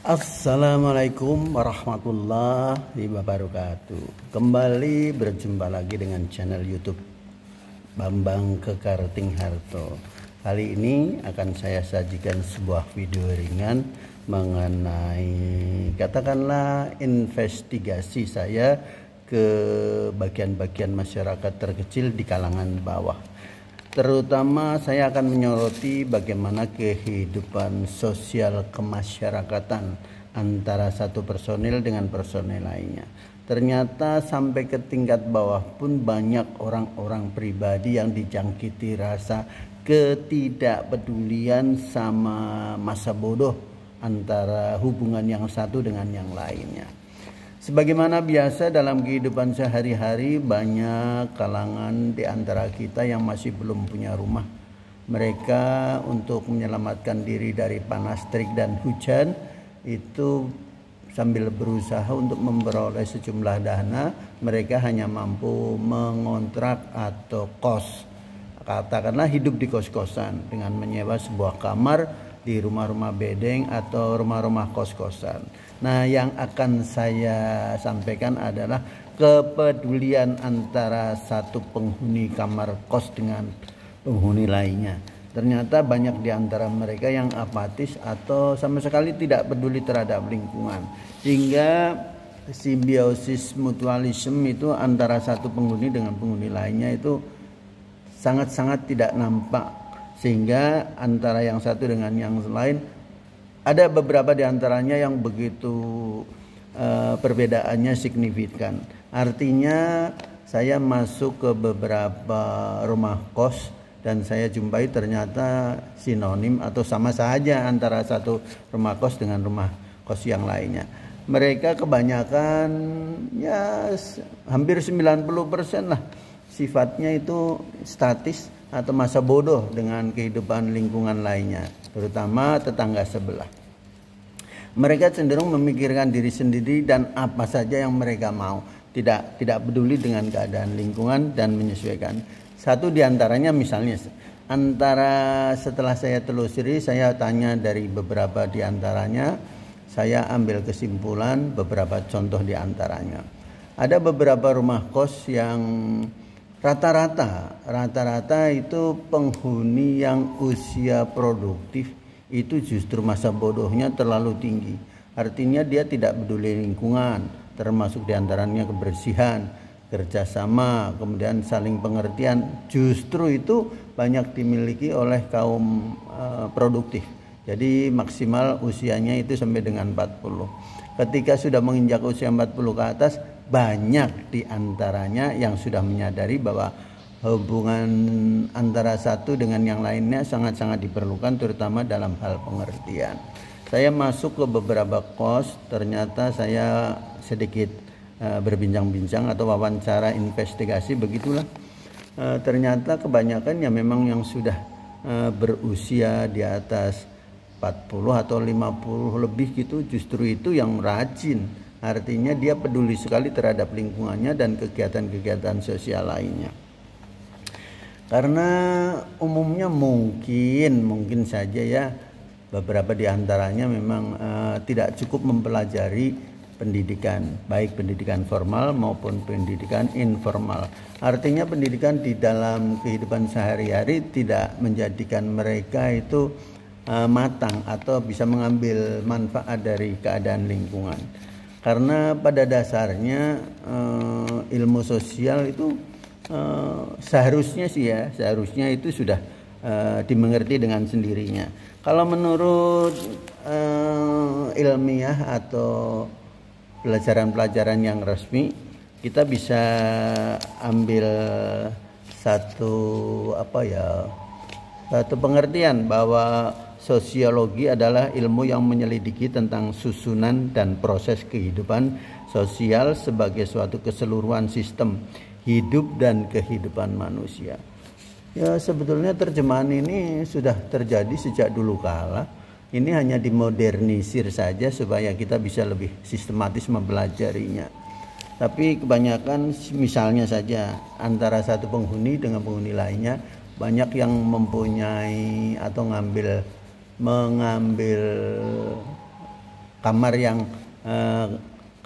Assalamualaikum warahmatullahi wabarakatuh. Kembali berjumpa lagi dengan channel YouTube Bambang Kekarting Harto. Kali ini akan saya sajikan sebuah video ringan mengenai katakanlah investigasi saya ke bagian-bagian masyarakat terkecil di kalangan bawah. Terutama saya akan menyoroti bagaimana kehidupan sosial kemasyarakatan antara satu personil dengan personil lainnya. Ternyata sampai ke tingkat bawah pun banyak orang-orang pribadi yang dijangkiti rasa ketidakpedulian sama masa bodoh antara hubungan yang satu dengan yang lainnya. Sebagaimana biasa dalam kehidupan sehari-hari, banyak kalangan di antara kita yang masih belum punya rumah. Mereka untuk menyelamatkan diri dari panas terik dan hujan itu sambil berusaha untuk memperoleh sejumlah dana, mereka hanya mampu mengontrak atau kos. Katakanlah hidup di kos-kosan dengan menyewa sebuah kamar di rumah-rumah bedeng atau rumah-rumah kos-kosan. Nah, yang akan saya sampaikan adalah kepedulian antara satu penghuni kamar kos dengan penghuni lainnya. Ternyata banyak di antara mereka yang apatis atau sama sekali tidak peduli terhadap lingkungan. Hingga simbiosis mutualisme itu antara satu penghuni dengan penghuni lainnya itu sangat-sangat tidak nampak. Sehingga antara yang satu dengan yang lain ada beberapa di antaranya yang begitu perbedaannya signifikan. Artinya saya masuk ke beberapa rumah kos dan saya jumpai ternyata sinonim atau sama saja antara satu rumah kos dengan rumah kos yang lainnya. Mereka kebanyakan ya hampir 90% lah sifatnya itu statis atau masa bodoh dengan kehidupan lingkungan lainnya, terutama tetangga sebelah. Mereka cenderung memikirkan diri sendiri dan apa saja yang mereka mau, tidak peduli dengan keadaan lingkungan dan menyesuaikan. Satu di antaranya misalnya setelah saya telusuri, saya tanya dari beberapa di antaranya, saya ambil kesimpulan beberapa contoh di antaranya. Ada beberapa rumah kos yang rata-rata itu penghuni yang usia produktif itu justru masa bodohnya terlalu tinggi. Artinya dia tidak peduli lingkungan, termasuk diantaranya kebersihan, kerjasama, kemudian saling pengertian. Justru itu banyak dimiliki oleh kaum produktif. Jadi maksimal usianya itu sampai dengan 40. Ketika sudah menginjak usia 40 ke atas, banyak di antaranya yang sudah menyadari bahwa hubungan antara satu dengan yang lainnya sangat-sangat diperlukan, terutama dalam hal pengertian. Saya masuk ke beberapa kos, ternyata saya sedikit berbincang-bincang atau wawancara investigasi begitulah. Ternyata kebanyakan ya memang yang sudah berusia di atas 40 atau 50 lebih gitu, justru itu yang rajin. Artinya dia peduli sekali terhadap lingkungannya dan kegiatan-kegiatan sosial lainnya. Karena umumnya mungkin saja ya beberapa di antaranya memang tidak cukup mempelajari pendidikan, baik pendidikan formal maupun pendidikan informal. Artinya pendidikan di dalam kehidupan sehari-hari tidak menjadikan mereka itu matang atau bisa mengambil manfaat dari keadaan lingkungan. Karena pada dasarnya ilmu sosial itu seharusnya itu sudah dimengerti dengan sendirinya. Kalau menurut ilmiah atau pelajaran-pelajaran yang resmi, kita bisa ambil satu pengertian bahwa sosiologi adalah ilmu yang menyelidiki tentang susunan dan proses kehidupan sosial sebagai suatu keseluruhan sistem hidup dan kehidupan manusia. Ya, sebetulnya terjemahan ini sudah terjadi sejak dulu kala. Ini hanya dimodernisir saja supaya kita bisa lebih sistematis mempelajarinya. Tapi kebanyakan misalnya saja antara satu penghuni dengan penghuni lainnya, banyak yang mempunyai atau mengambil kamar yang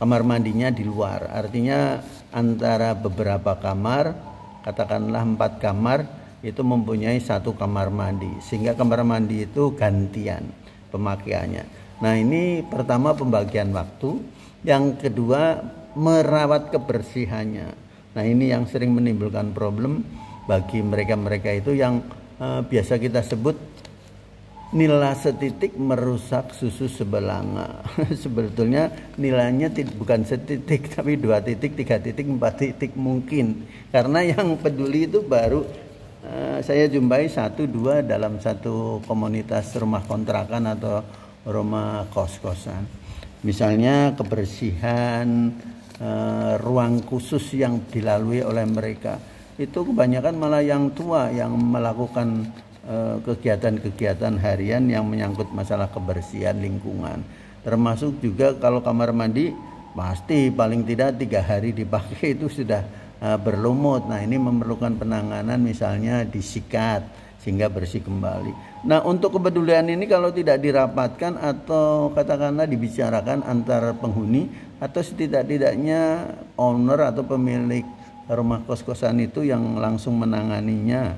kamar mandinya di luar. Artinya antara beberapa kamar, katakanlah 4 kamar, itu mempunyai 1 kamar mandi, sehingga kamar mandi itu gantian pemakaiannya. Nah, ini pertama pembagian waktu, yang kedua merawat kebersihannya. Nah, ini yang sering menimbulkan problem bagi mereka-mereka itu yang biasa kita sebut nila setitik merusak susu sebelanga. Sebetulnya nilainya bukan setitik, tapi 2 titik, 3 titik, 4 titik mungkin. Karena yang peduli itu baru saya jumpai 1-2 dalam satu komunitas rumah kontrakan atau rumah kos-kosan. Misalnya kebersihan ruang khusus yang dilalui oleh mereka. Itu kebanyakan malah yang tua yang melakukan kegiatan-kegiatan harian yang menyangkut masalah kebersihan lingkungan. Termasuk juga kalau kamar mandi pasti paling tidak 3 hari dipakai itu sudah berlumut. Nah, ini memerlukan penanganan, misalnya disikat sehingga bersih kembali. Nah, untuk kepedulian ini kalau tidak dirapatkan atau katakanlah dibicarakan antar penghuni atau setidak-tidaknya owner atau pemilik rumah kos-kosan itu yang langsung menanganinya,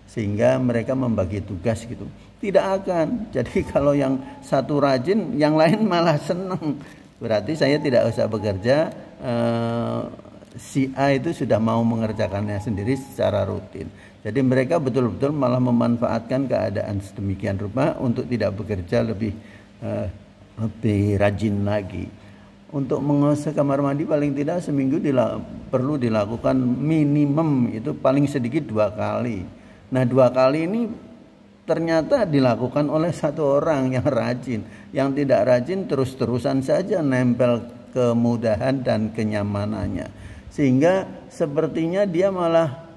sehingga mereka membagi tugas gitu, tidak akan. Jadi kalau yang satu rajin, yang lain malah senang. Berarti saya tidak usah bekerja, si A itu sudah mau mengerjakannya sendiri secara rutin. Jadi mereka betul-betul malah memanfaatkan keadaan sedemikian rupa untuk tidak bekerja lebih rajin lagi. Untuk mengosok kamar mandi paling tidak seminggu perlu dilakukan minimum itu paling sedikit 2 kali. Nah, 2 kali ini ternyata dilakukan oleh 1 orang yang rajin. Yang tidak rajin terus-terusan saja nempel kemudahan dan kenyamanannya. Sehingga sepertinya dia malah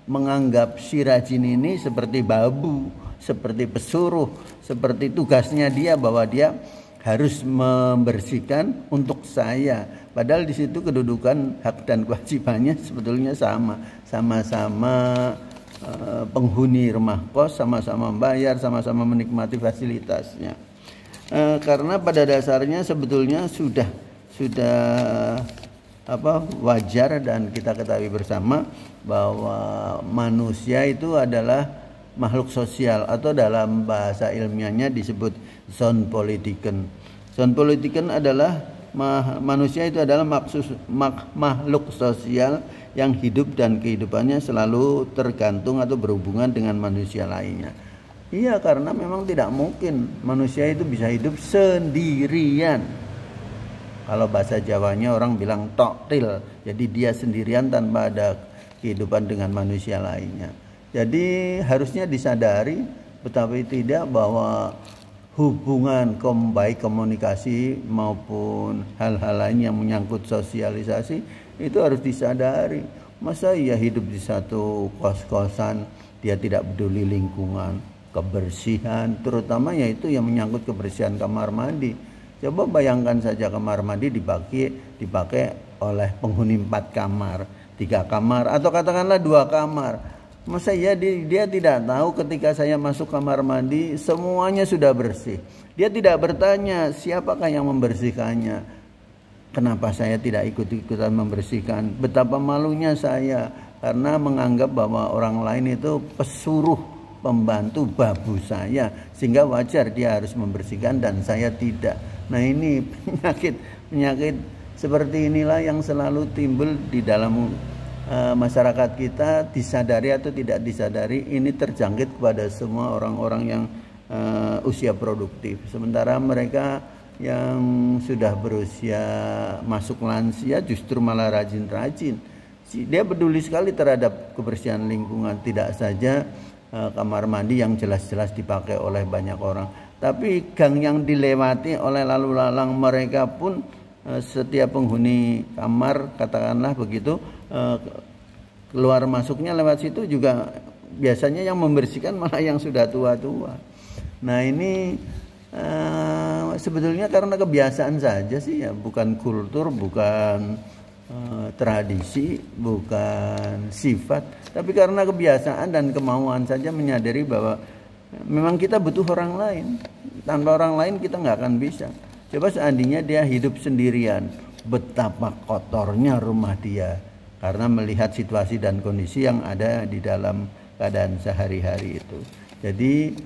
menganggap si rajin ini seperti babu, seperti pesuruh, seperti tugasnya dia bahwa dia harus membersihkan untuk saya. Padahal di situ kedudukan hak dan kewajibannya sebetulnya sama-sama penghuni rumah kos, sama-sama bayar, sama-sama menikmati fasilitasnya. Karena pada dasarnya sebetulnya sudah wajar dan kita ketahui bersama bahwa manusia itu adalah makhluk sosial atau dalam bahasa ilmiahnya disebut zoonpolitiken. Zoonpolitiken adalah manusia itu adalah makhluk sosial yang hidup dan kehidupannya selalu tergantung atau berhubungan dengan manusia lainnya. Iya, karena memang tidak mungkin manusia itu bisa hidup sendirian. Kalau bahasa Jawanya orang bilang toktil, jadi dia sendirian tanpa ada kehidupan dengan manusia lainnya. Jadi harusnya disadari betapa tidak bahwa hubungan baik komunikasi maupun hal-hal lain yang menyangkut sosialisasi itu harus disadari. Masa ia hidup di satu kos-kosan dia tidak peduli lingkungan, kebersihan, terutama yaitu yang menyangkut kebersihan kamar mandi. Coba bayangkan saja kamar mandi dipakai oleh penghuni 4 kamar, 3 kamar atau katakanlah 2 kamar. Masa ya dia tidak tahu ketika saya masuk kamar mandi semuanya sudah bersih. Dia tidak bertanya siapakah yang membersihkannya. Kenapa saya tidak ikut-ikutan membersihkan? Betapa malunya saya karena menganggap bahwa orang lain itu pesuruh, pembantu, babu saya, sehingga wajar dia harus membersihkan dan saya tidak. Nah, ini penyakit seperti inilah yang selalu timbul di dalam masyarakat kita, disadari atau tidak disadari ini terjangkit kepada semua orang-orang yang usia produktif. Sementara mereka yang sudah berusia masuk lansia justru malah rajin-rajin. Dia peduli sekali terhadap kebersihan lingkungan, tidak saja kamar mandi yang jelas-jelas dipakai oleh banyak orang, tapi gang yang dilewati oleh lalu lalang mereka pun setiap penghuni kamar katakanlah begitu keluar masuknya lewat situ juga biasanya yang membersihkan malah yang sudah tua-tua. Nah, ini sebetulnya karena kebiasaan saja sih ya, bukan kultur, bukan tradisi, bukan sifat, tapi karena kebiasaan dan kemauan saja menyadari bahwa memang kita butuh orang lain. Tanpa orang lain kita nggak akan bisa. Coba seandainya dia hidup sendirian, betapa kotornya rumah dia karena melihat situasi dan kondisi yang ada di dalam keadaan sehari-hari itu. Jadi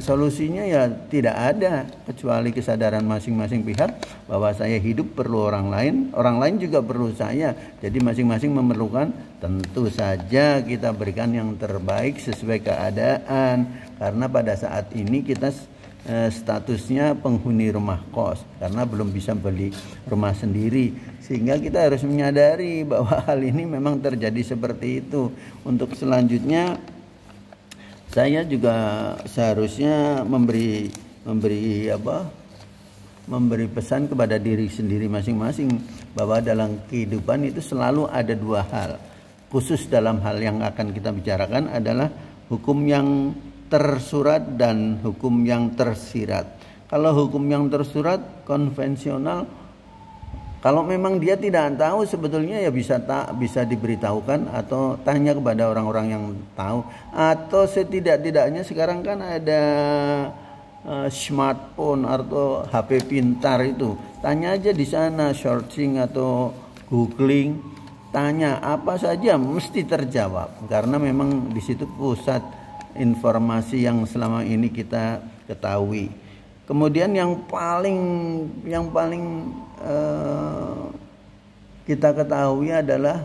solusinya ya tidak ada kecuali kesadaran masing-masing pihak bahwa saya hidup perlu orang lain juga perlu saya. Jadi masing-masing memerlukan, tentu saja kita berikan yang terbaik sesuai keadaan, karena pada saat ini kita statusnya penghuni rumah kos karena belum bisa beli rumah sendiri, sehingga kita harus menyadari bahwa hal ini memang terjadi seperti itu. Untuk selanjutnya saya juga seharusnya memberi pesan kepada diri sendiri masing-masing bahwa dalam kehidupan itu selalu ada dua hal. Khusus dalam hal yang akan kita bicarakan adalah hukum yang tersurat dan hukum yang tersirat. Kalau hukum yang tersurat konvensional, kalau memang dia tidak tahu sebetulnya ya bisa diberitahukan atau tanya kepada orang-orang yang tahu, atau setidak-tidaknya sekarang kan ada smartphone atau HP pintar itu, tanya aja di sana, searching atau googling, tanya apa saja mesti terjawab karena memang di situ pusat informasi yang selama ini kita ketahui. Kemudian yang paling kita ketahui adalah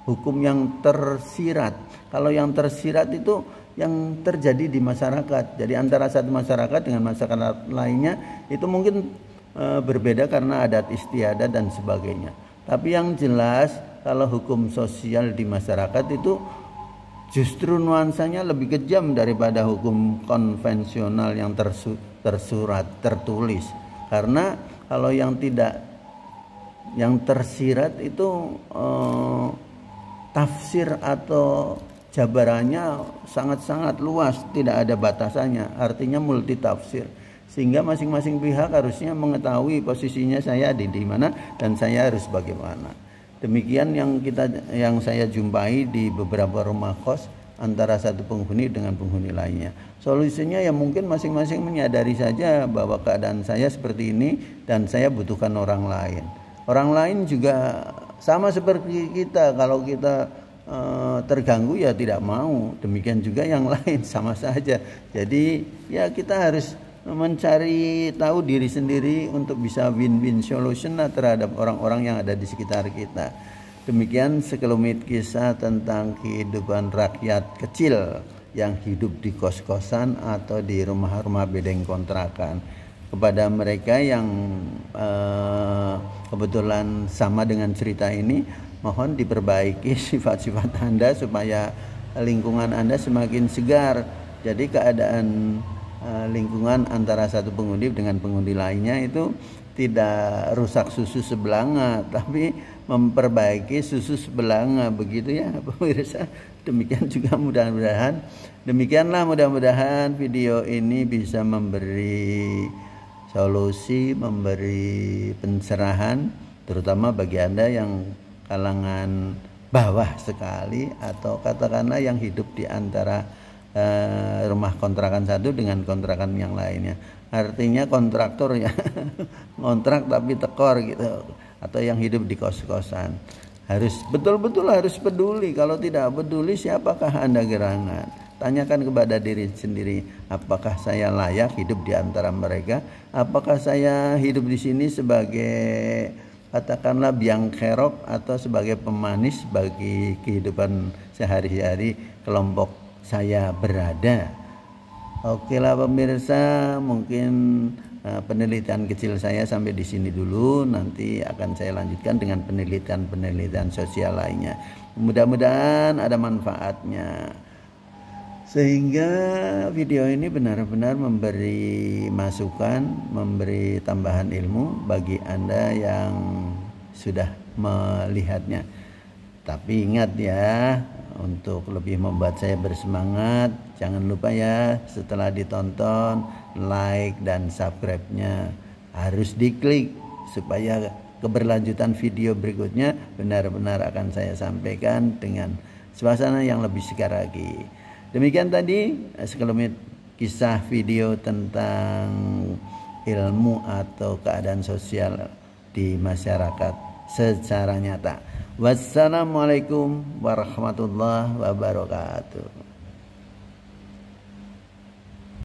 hukum yang tersirat. Kalau yang tersirat itu yang terjadi di masyarakat. Jadi antara satu masyarakat dengan masyarakat lainnya itu mungkin berbeda karena adat istiadat dan sebagainya. Tapi yang jelas kalau hukum sosial di masyarakat itu justru nuansanya lebih kejam daripada hukum konvensional yang tersurat, tertulis. Karena kalau yang tersirat itu tafsir atau jabarannya sangat-sangat luas, tidak ada batasannya, artinya multi tafsir. Sehingga masing-masing pihak harusnya mengetahui posisinya saya di mana dan saya harus bagaimana. Demikian yang saya jumpai di beberapa rumah kos antara satu penghuni dengan penghuni lainnya. Solusinya ya mungkin masing-masing menyadari saja bahwa keadaan saya seperti ini dan saya butuhkan orang lain. Orang lain juga sama seperti kita, kalau kita terganggu ya tidak mau. Demikian juga yang lain sama saja. Jadi ya kita harus mencari tahu diri sendiri untuk bisa win-win solution terhadap orang-orang yang ada di sekitar kita. Demikian sekelumit kisah tentang kehidupan rakyat kecil yang hidup di kos-kosan atau di rumah-rumah bedeng kontrakan. Kepada mereka yang kebetulan sama dengan cerita ini, mohon diperbaiki sifat-sifat Anda supaya lingkungan Anda semakin segar. Jadi keadaan lingkungan antara satu penghuni dengan penghuni lainnya itu tidak rusak susu sebelanga, tapi memperbaiki susu sebelanga, begitu ya pemirsa. Demikian juga mudah-mudahan video ini bisa memberi solusi, memberi pencerahan, terutama bagi Anda yang kalangan bawah sekali atau katakanlah yang hidup di antara rumah kontrakan satu dengan kontrakan yang lainnya. Artinya kontraktor ya kontrak tapi tekor gitu, atau yang hidup di kos-kosan. Harus betul-betul harus peduli. Kalau tidak peduli, siapakah Anda gerangan? Tanyakan kepada diri sendiri, apakah saya layak hidup di antara mereka? Apakah saya hidup di sini sebagai katakanlah biang kerok atau sebagai pemanis bagi kehidupan sehari-hari kelompok saya berada. Oke lah pemirsa, mungkin penelitian kecil saya sampai di sini dulu. Nanti akan saya lanjutkan dengan penelitian sosial lainnya. Mudah-mudahan ada manfaatnya, sehingga video ini benar-benar memberi masukan, memberi tambahan ilmu bagi Anda yang sudah melihatnya. Tapi ingat ya, untuk lebih membuat saya bersemangat, jangan lupa ya setelah ditonton, like dan subscribe-nya harus diklik supaya keberlanjutan video berikutnya benar-benar akan saya sampaikan dengan suasana yang lebih segar lagi. Demikian tadi sekelumit kisah video tentang ilmu atau keadaan sosial di masyarakat secara nyata. Wassalamualaikum warahmatullahi wabarakatuh.